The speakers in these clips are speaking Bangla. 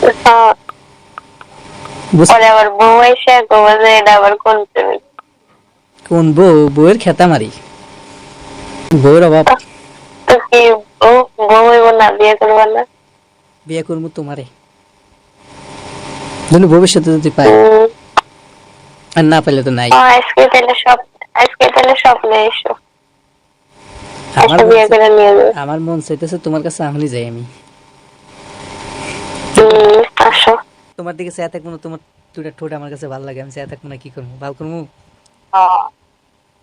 হ্যাঁ, পরে আবার বউ এসে গোবাজে এটা আবার কোন প্রেমিক? কোন বউ? বউয়ের খেতা মারি, বউয়ের অভাব। তো কি বউ বউ হইব না, বিয়ে করবো না? বিয়ে করবো তোমারে যদি ভবিষ্যতে যদি পাই, আর না পেলে তো নাই। আজকে তাহলে স্বপ্নে এসো, আমার এসে মন বিয়ে করে নিয়ে যাবে। আমার মন চাইতেছে তোমার কাছে এখনই যাই আমি। আসো। তোমার দিকে চেয়ে থাকবো না, তোমার দুটা ঠোঁট আমার কাছে ভালো লাগে, আমি চেয়ে থাকবো না, কি করবো, ভালো করবো।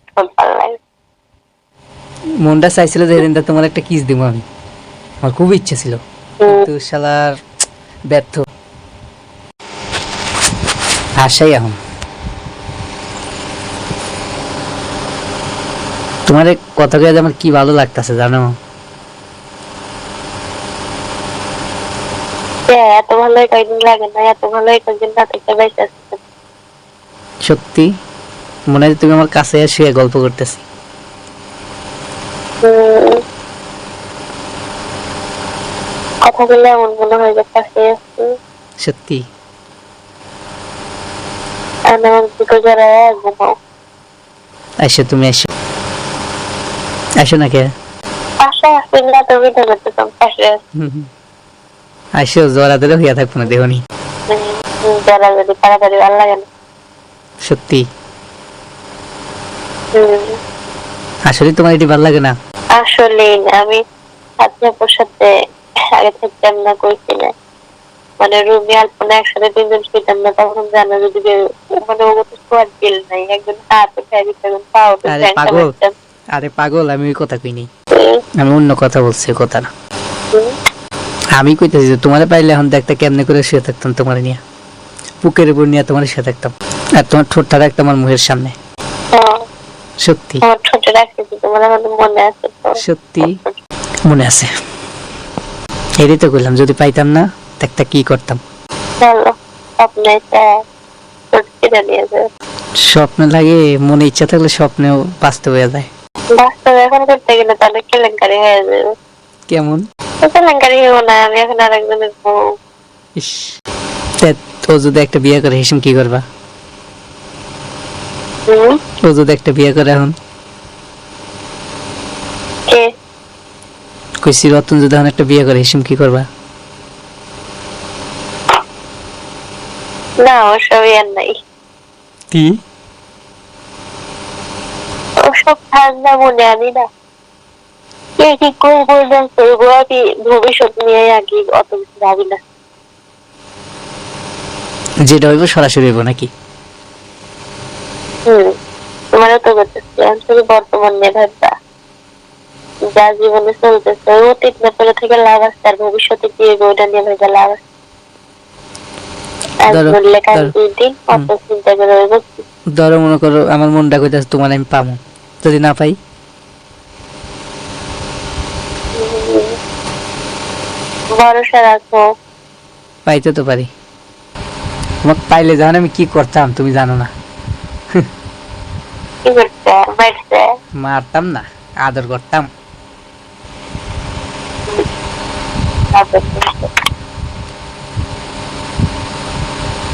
খুব ভালো লাগে। মনটা চাইছিল যে সেদিনটা তোমার একটা কিস দিব আমি, আমার খুব ইচ্ছে ছিল, কিন্তু শালার ব্যর্থ। আশাই এখন তোমার কথা কয়ে আমার কি ভালো লাগতেছে জানো? এত ভালো কয়েকদিন লাগে না, এত ভালো কয়েকদিন না থেকে বেঁচে আসছে। সত্যি মনে হয় তুমি আমার কাছে এসে গল্প করতেছি। কথা বললে এমন মনে হয় যে কাছে আসছে। সত্যি ঘুমাও। আইসো, তুমি আইসো, আইসো না কে? পাশে আসলে তুমি তো করতেতাম পাশে। আইসো, জোড়া দিলে হইয়া থাকবো না দেহনি। যারা যদি তাড়াতাড়ি ভালো লাগে না। সত্যি আসলে তোমার এটি ভালো লাগে না? আসলে আমি আপনার সাথে আগে থাকতাম না, কইছি না, মানে রুমি আলপনা একসাথে তিনজন শুইতাম না, তখন জানো যদি মানে ও তো শোয়ার দিল নাই, একজন হাত উঠে দিতাম, পা উঠে দিতাম। আরে পাগল, আমি ওই কথা কইনি, আমি অন্য কথা বলছি, কথা না। আমি কইতেছি যে তোমারে পাইলে এখন দেখতে কেমনে করে শুয়ে থাকতাম, তোমার নিয়ে বুকের উপর নিয়ে তোমার শুয়ে থাকতাম, আর তোমার ঠোঁটটা রাখতাম আমার মুখের সামনে। সত্যি আমার ছোট রাখতেছি, তোমার আমাদের মনে আছে তো? সত্যি মনে আছে। এরই তো কইলাম যদি পাইতাম না দেখতে কি করতাম। চলো স্বপ্নে নিয়ে যাবে। স্বপ্ন লাগে, মনে ইচ্ছা থাকলে স্বপ্নেও বাস্তব হয়ে যায়। বাস্তব এখন করতে গেলে তাহলে কেলেঙ্কারি হয়ে যাবে। কেমন? কেলেঙ্কারি হবো না, আমি এখন আরেকজনের বউ। ইস, ও যদি একটা বিয়ে করে হিসেম কি করবা? ও যদি একটা বিয়ে করে এখন, কে? কইছি রতন যদি এখন একটা বিয়ে করে হিসেম কি করবা? না ওসব আর নাই, কি ওসব ঠান্ডা মনে আনি না। কে কি করবো না করবো, আমি ভবিষ্যৎ নিয়ে আগে অত কিছু ভাবি না। যেটা হইব সরাসরি হইব নাকি? তোমারও তো করতেছি, আমি শুধু বর্তমান নিয়ে ভাববা। যা জীবনে চলতেছে অতীত ব্যাপারে থেকে লাভ আছে, আর ভবিষ্যতে কি হবে ওটা নিয়ে ভেবে লাভ আছে। ধরো মনে করো আমার মনটা কইতাছে তোমার আমি পাবো, যদি না পাই? ভরসা রাখো। পাইতে তো পারি, তোমাকে পাইলে জানো আমি কি করতাম তুমি জানো না। কি করতে মারতে? মারতাম না, আদর করতাম।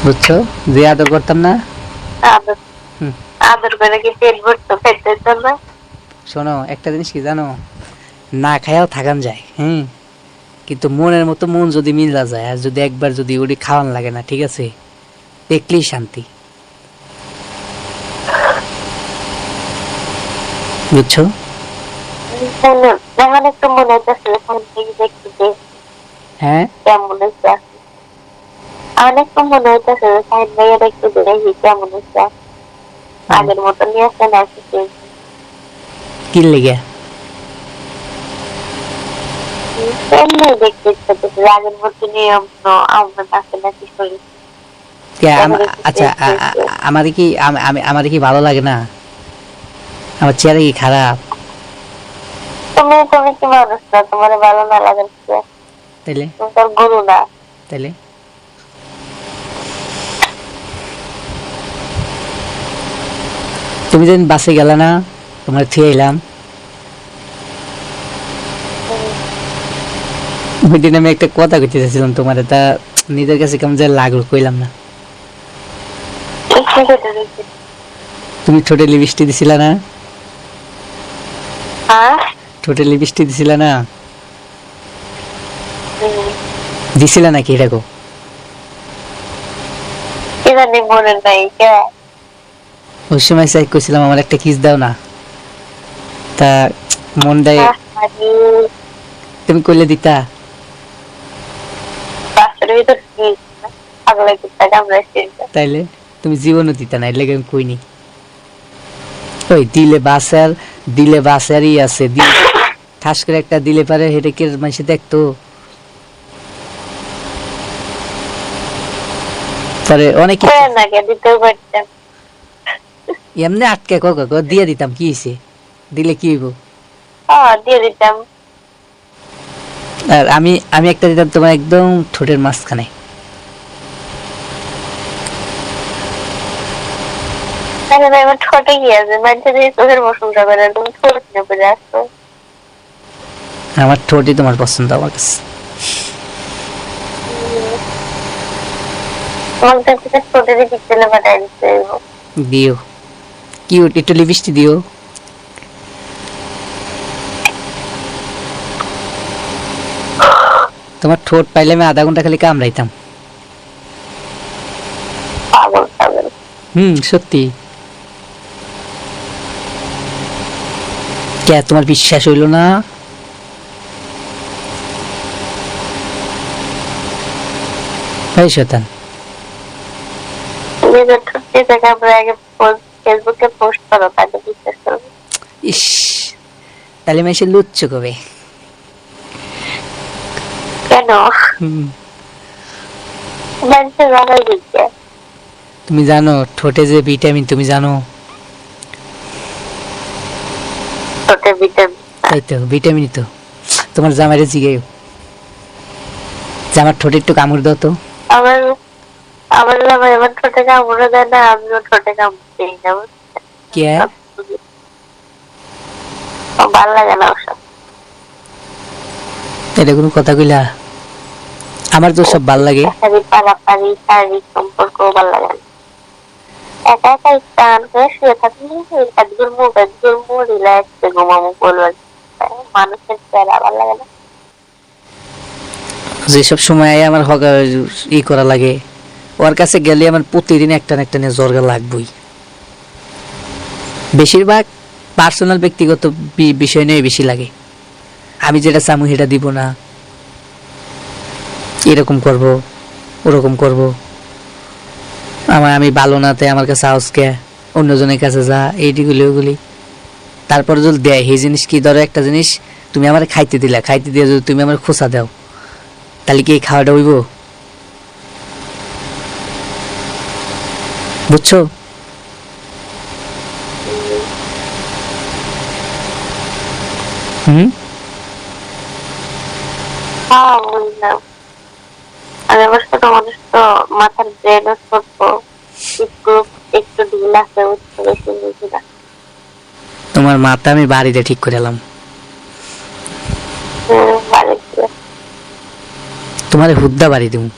বুঝছো, যে আদর করতাম না। আদর করে কি পেট ভরতো, পেটে না? শোনো একটা জিনিস কি জানো, না খায়াও থাকান যায়, কিন্তু মনের মতো মন যদি মিলা যায়, আর যদি একবার যদি ওটি খাওয়ান লাগে না, ঠিক আছে, দেখলেই শান্তি। বুঝছো? এখন একটু মনে হচ্ছে দেখতে, হ্যাঁ কেমন হচ্ছে, অনেক তো মনে হইতেছে সাইড ভাইয়া দেখতে দেখি কেমন হচ্ছে, আগের মতো নিয়ে আসছে না কি লেগে? এমনি দেখতে ইচ্ছে করছে, আগের মতো নিয়ে আমরা আছে নাকি শরীর। আচ্ছা আমাদের কি ভালো লাগে না? আমার চেহারা কি খারাপ? তুমি কি মানুষ না, তোমার ভালো না লাগে? তাইলে তোর গরু না? তাইলে তুমি যেদিন বাসে গেলে না, তোমার থিয়ে এলাম, ওই দিন আমি একটা কথা কইতে চাইছিলাম তোমার, তা নিজের কাছে কেমন যে লাগলো কইলাম না। কি করতে দিচ্ছি? তুমি ঠোঁটে লিপস্টিক দিছিলা না? হ্যাঁ? ঠোঁটে লিপস্টিক দিছিলা না? হুম। দিছিলা নাকি এটা গো? কি জানি মনে নাই কে? ওই সময় চাই কইছিলাম আমার একটা কিস দাও না, তা মনটাই আরে তুমি কইলে দিতা। বাসের ভিতর কি আগলে কিটা কামড়াইছে? তাইলে তুমি জীবনও দিতা না, এর লেগে আমি কইনি। ওই দিলে বাসারই আছে, ঠাস করে একটা দিলে পারে হেঁটে কে মানুষ দেখতো। পরে অনেক নাকি দিতেও পারতেন। এমনি আটকে দিয়ে দিতাম, কি হয়েছে, দিলে কি হইব। দিয়ে দিতাম। আর আমি আমি একটা দিতাম তোমার একদম ঠোঁটের মাঝখানে। আমার ঠোঁটে কি আছে? মানুষের চোখের প্রশংসা করে, তুমি ঠোঁট কিনে পড়ে আসছো। আমার ঠোঁটই তোমার পছন্দ আমার কাছে। তোমার কাছে ঠোঁটের পিছনে পাঠাই দিতে হইব। দিও, কিউট একটু লিপস্টিক দিও। তোমার ঠোঁট পাইলে আমি আধা ঘন্টা খালি কামড়াইতাম। পাগল পাগল। সত্যি। কে তোমার বিশ্বাস হইল না? ভাই শতান, নিজের ঠোঁট দিয়ে কামড়ে আগে ফেসবুকে পোস্ট করো, তাহলে বিশ্বাস করবে। ইস, তাহলে মেসে লুচ্ছ কবে? কেন? মানুষের জানাই দিচ্ছে। তুমি জানো ঠোঁটে যে ভিটামিন, তুমি জানো? ঠোঁটে ভিটামিন? তাই তো, ভিটামিনই তো। তোমার জামাইরে জিগাইও যে আমার ঠোঁটে একটু কামড় দাও তো। আমার আমার জামাই আমার ঠোঁটে কামড়ে দেয় না, আমিও ঠোঁটে কামড় দিই না। কে? ভাল লাগে না ওসব। এটা কোনো কথা কইলা? আমার তো সব ভাল লাগে। পারাপারি শারীরিক সম্পর্ক ভাল লাগে না। একা একা স্নান করে শুয়ে থাকলে একদম রিল্যাক্স ঘুমাবো বলবো। মানুষের চেহারা ভাল লাগে না। যেসব সময় আমার ই করা লাগে, ওর কাছে গেলে আমার প্রতিদিন একটা না একটা নিয়ে জ্বরগা লাগবই। বেশিরভাগ পার্সোনাল ব্যক্তিগত বিষয় নিয়ে বেশি লাগে। আমি যেটা চামু সেটা দিব না, এরকম করব ওরকম করব, আমি ভালো না তাই আমার কাছে আউসকে অন্যজনের কাছে যা, এইগুলি ওগুলি। তারপর যদি দেয় সেই জিনিস কি, ধরো একটা জিনিস তুমি আমার খাইতে দিলা, খাইতে দিয়ে যদি তুমি আমার খোঁচা দাও, তাহলে কি এই খাওয়াটা হইব? বুঝছো? বুঝলাম। আমি আমার ছোট মানুষ তো, মাথার ব্রেনও ছোট, একটু একটু ঢিল আছে, বেশি বুঝি না। তোমার মাথা আমি বাড়িতে ঠিক করে এলাম। তোমারে হুদ্দা বাড়ি দেবো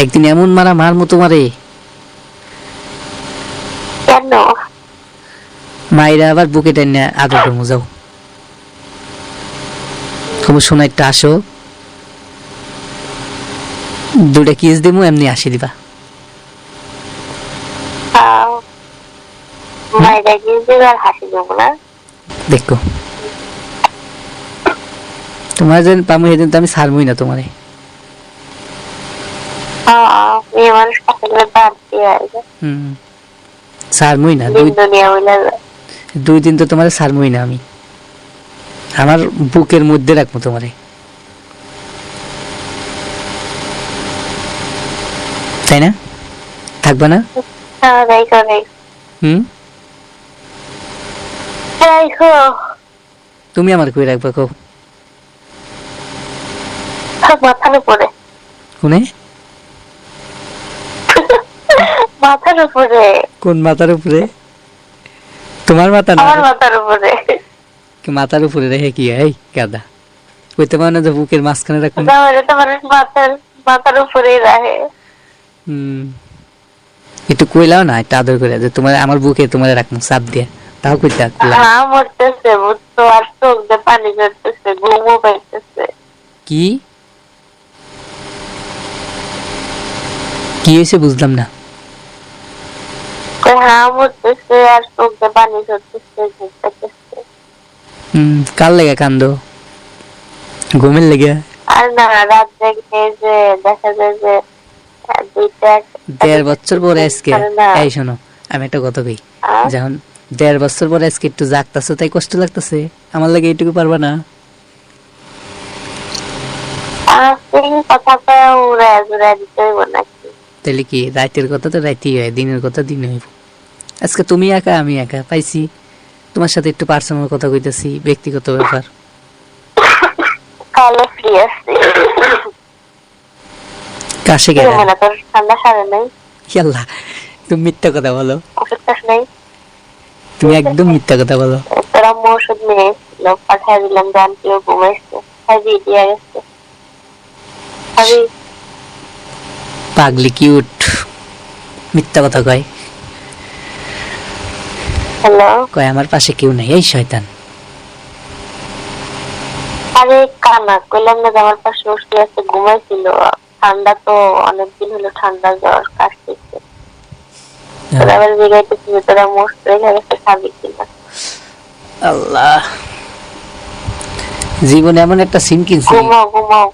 একদিন, এমন মারা মারমু তোমারে। কেন? মাইরা আবার বুকে টেনে আদর করবো। যাও, তুমি শোনা একটা আসো, দুটা কিস দিমু, এমনি আসি দিবা। দেখো তোমার যেন পামু সেদিন তো আমি ছাড়বই না তোমারে। ছাড়বই না, 2 দিন তো তোমারে ছাড়বই না আমি, আমার বুকের মধ্যে রাখবো তোমারে, তাই না? থাকবা না? তুমি আমার কই রাখবা কও? মাথার উপরে। কোনে? মাথার উপরে। কোন মাথার উপরে? তোমার মাথা না? আমার মাথার উপরে। মাথার উপরে রেখে কি এই গাদা কইতে পারো না যে বুকের মাঝখানে রাখুন? তোমার মাথার মাথার উপরেই রাখে। একটু কইলাও না, একটু আদর করে যে তোমার আমার বুকে তোমার রাখবো চাপ দিয়ে, তাও কইতে কইলাম। হ্যাঁ মরতেছে বুঝছো, আর চোখ দিয়ে পানি ঝরতেছে, ঘুমও পাইতেছে। কি কি হয়েছে বুঝলাম না। হ্যাঁ মরতেছে আর চোখ দিয়ে পানি ঝরতেছে, ঘুম পাইতেছে। কার লেগে কান্দো? ঘুমের লেগে? আর না, রাত জেগে যে দেখা যায় যে দুইটা 1.5 বছর পরে আজকে, না। এই শোনো আমি একটা কথা কই, আর যখন 1.5 বছর পরে আজকে একটু জাগতাছো তাই কষ্ট লাগতেছে, আমার লাগে এইটুকু পারবা না? কথা কয়ে উড়ায় জুড়ায় দিতে হইব নাকি? তাহলে কি রাতের কথা তো রাতেই হয়, দিনের কথা দিনে হইব। আজকে তুমি একা আমি একা পাইছি, তোমার সাথে একটু পার্সোনাল কথা কইতেছি, ব্যক্তিগত ব্যাপার। কালো ফ্রি আছে। কাশে গেলে মানে তোর ঠান্ডা সারে নাই? ইয়াল্লা, তুমি মিথ্যা কথা বলো, ওষুধ খাস নাই? তুমি একদম মিথ্যা কথা বলো। তোর আম্মু ওষুধ নিয়ে এসেছিল, পাঠিয়ে দিলাম, জানতেও ঘুমাইছে, খাইবি দিয়ে গেছে। খাবি? পাগলি কিউট, মিথ্যা কথা কয়। হ্যালো, কয় আমার পাশে কেউ নাই, এই শয়তান। আরে কানা কইলাম না যে আমার পাশে বসে আছে, ঘুমাইছিল। ঠান্ডা তো অনেকদিন হলো, ঠান্ডা জ্বর কাশতেছে। তোরা আবার জিগাইতেছি যে তোরা মোস্ট রেখে গেছে, খাবি কিনা। আল্লাহ, জীবনে এমন একটা সিন কিনছি। ঘুমাও ঘুমাও,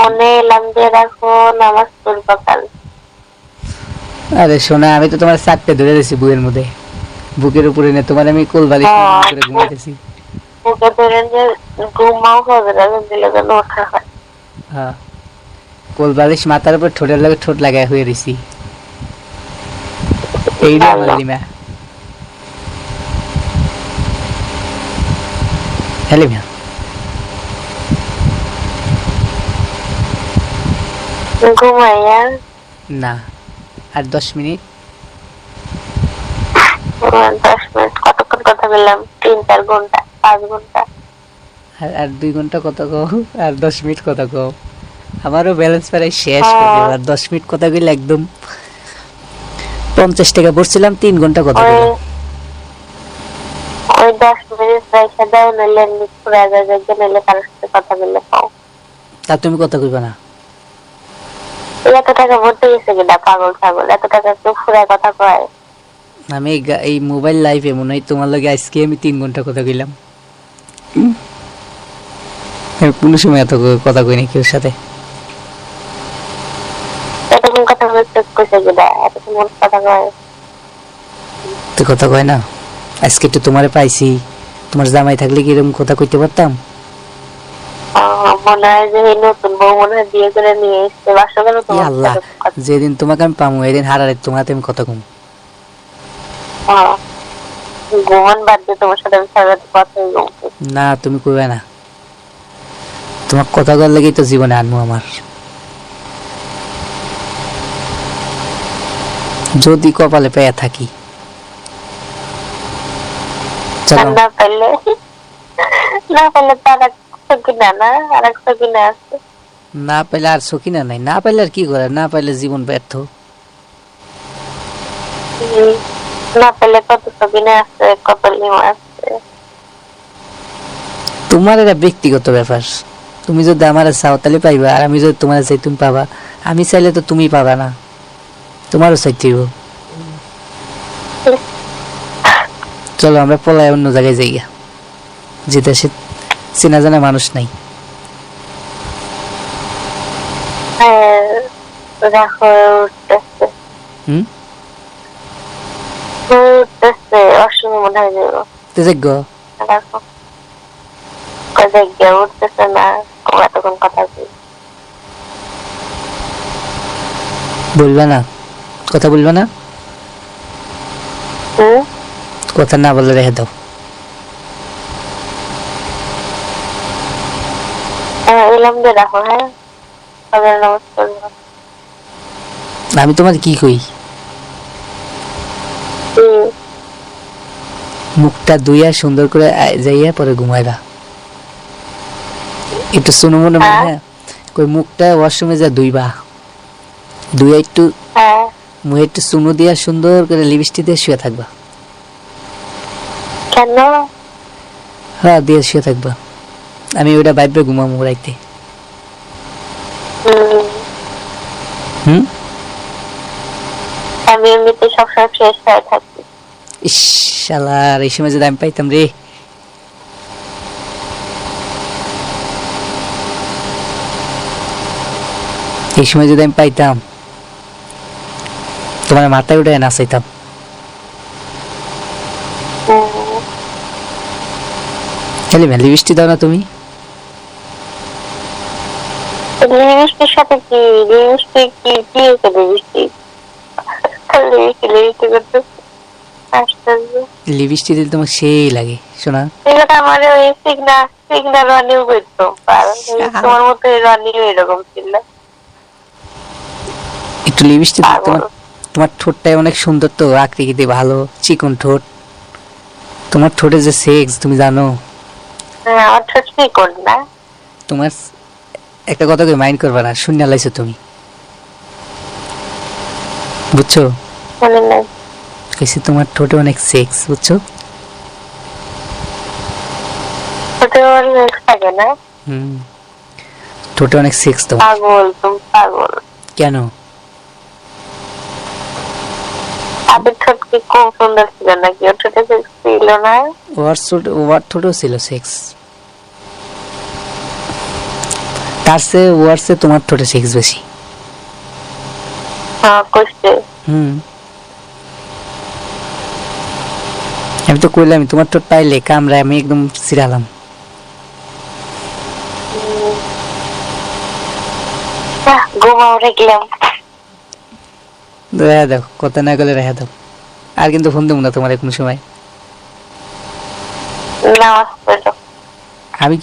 মনে এলাম যে রাখো, নামাজ পড়বা কাল। আরে সোনা, আমি তো তোমার 4টে ধরে দিয়েছি বুকের মধ্যে, বুকের উপরে নিয়ে তোমার আমি কোলবালিশ করে ঘুমাইতেছি। বুকে ধরে নিয়ে ঘুমাও, হবে না দিলে যেন ওঠা হয়। হ্যাঁ, কোলবালিশ মাথার উপর ঠোঁটের লাগে ঠোঁট লাগায় হয়ে রইছি, এইটা আমার লিমা। হ্যালো মিয়া, ঘুমাইয়া না আর 10 মিনিট। 10 মিনিট কতক্ষণ কথা বললাম? 3-4 ঘন্টা, 5 ঘন্টা। আর 2 ঘন্টা কথা কও, আর 10 মিনিট কথা কও, আমারও ব্যালেন্স প্রায় শেষ করে দেব। আর 10 মিনিট কথা কইলে একদম 50 টাকা পড়ছিলাম, 3 ঘন্টা কথা কইলাম। ওই 10 মিনিট রেখে দাও, নইলে পুরা যায়, নইলে কারোর সাথে কথা বললে পাও। তা তুমি কথা কইবা না? এত টাকা ভরতে গেছে কিনা পাগল ছাগল, এত টাকা কেউ ফুরায় কথা কয়? আমি এই মোবাইল লাইফে মনে হয় তোমার লগে আজকে আমি 3 ঘন্টা কথা কইলাম। আমি কোনো সময় এত কথা কই না কেউ সাথে। এতক্ষণ কথা বলতে কইছে কিনা, এতক্ষণ কথা কয়? তো কথা কয় না, আজকে একটু তোমারে পাইছি, তোমার জামাই থাকলে কি এরকম কথা কইতে পারতাম? মনে হয় যে এই নতুন বউ মনে হয় বিয়ে করে নিয়ে এসছে, বাসা গেল তোমার আল্লাহ, যেদিন তোমাকে আমি পামু এদিন হারারে তোমার আমি কথা কম। ঘুমান বাদ দিয়ে তোমার সাথে আমি সারা রাত কথাই বলছি। না তুমি কইবে না, তোমার কথা কর লাগেই তো জীবনে আনবো আমার। যদি কপালে পেয়ে থাকি। না পেলে তার কিনা না, আর একটা কিনা আছে। না পাইলে আর সকিনা নাই, না পাইলে আর কি করে, না পাইলে জীবন ব্যর্থ। না পেলে কত সকিনা আছে, কত লিমা আছে। তোমার এটা ব্যক্তিগত ব্যাপার, তুমি যদি আমার চাও তাহলে পাইবা, আর আমি যদি তোমার চাই তুমি পাবা। আমি চাইলে তো তুমি পাবা না, তোমারও চাইতে হইব। চলো আমরা পলায় অন্য জায়গায় যাই, যেতে সে চেনা জানা মানুষ নাই। রাখো, উঠতেছে হুম, উঠতেছে, অসময় মনে হয় যাবো। তো যোগ্য রাখো, উঠতেছে না, এতক্ষণ কথা বলবা না, কথা বলবা না, কথা না বলে রেখে দাও। এলাম যে রাখো। হ্যাঁ, নামাজ পড়বো। আমি তোমার কি কই, মুখটা ধুইয়া সুন্দর করে যাইয়া পরে ঘুমাইবা, একটু শুনো মনে মনে। কই মুখটা ওয়াশরুমে যা ধুইবা, ধুয়ে একটু হ্যাঁ মুখে একটু চুমু দিয়া সুন্দর করে লিপস্টিক দিয়ে শুয়ে থাকবা। কেন? হ্যাঁ দিয়ে শুয়ে থাকবা, আমি ওইটা বাইরে ঘুমাবো রাইতে। হুম, হুম। আমি এমনিতে সবসময় ফ্রেশ হয়ে থাকি। ইস শালার, এই সময় যদি আমি পাইতাম রে। এই সময় যদি আমি পাইতাম, তোমার মাথায় উঠে নাচাইতাম। হুম, খেলি ভ্যালি বৃষ্টি দাও না তুমি? লিপস্টিকের সাথে কি? লিপস্টিক কি হয়েছে লিপস্টিক? লিপস্টিক করতে আশ্চর্য। লিপস্টিক দিলে তোমার সেই লাগে শোনা। এগুলো আমার ওই সিগনা রানিও করতো, কারণ তোমার মতো রানিও এরকম ছিল। একটু লিপস্টিক তোমার, পাগল। তোমার ঠোঁটটাই অনেক সুন্দর তো, আকৃতি ভালো, চিকন ঠোঁট। তোমার ঠোঁটে যে সেক্স তুমি জানো। হ্যাঁ, আমার ঠোঁট কি কর না? তোমার একটা কথা মাইন্ড করবা না, শূন্য লাইছো তুমি, বুঝছো? মনে নাই। কেসি তোমার ঠোঁটে অনেক সেক্স, বুঝছো? ঠোঁটে আমার সেক্স থাকে না? হুম, ঠোঁটে অনেক সেক্স তোমার। পাগল, তুমি পাগল। কেন? তাদের ঠোঁট কি কম সুন্দর ছিল নাকি? ওর ঠোঁটে সেক্স ছিল না? ওয়ার ঠোঁটেও ছিল সেক্স, তার চেয়ে ওয়ার চেয়ে তোমার ঠোঁটে সেক্স বেশি। হ্যাঁ, কইছে। হুম, আমি তো কইলাম তোমার ঠোঁট পাইলে কামড়ায় আমি একদম সিরালাম। ঘুমাও, রেখলাম। রেহা দাও, কথা না গেলে রেহা দাও। আর কিন্তু ফোন দেবো না তোমার কোনো সময়। নামাজ পড়ো। আমি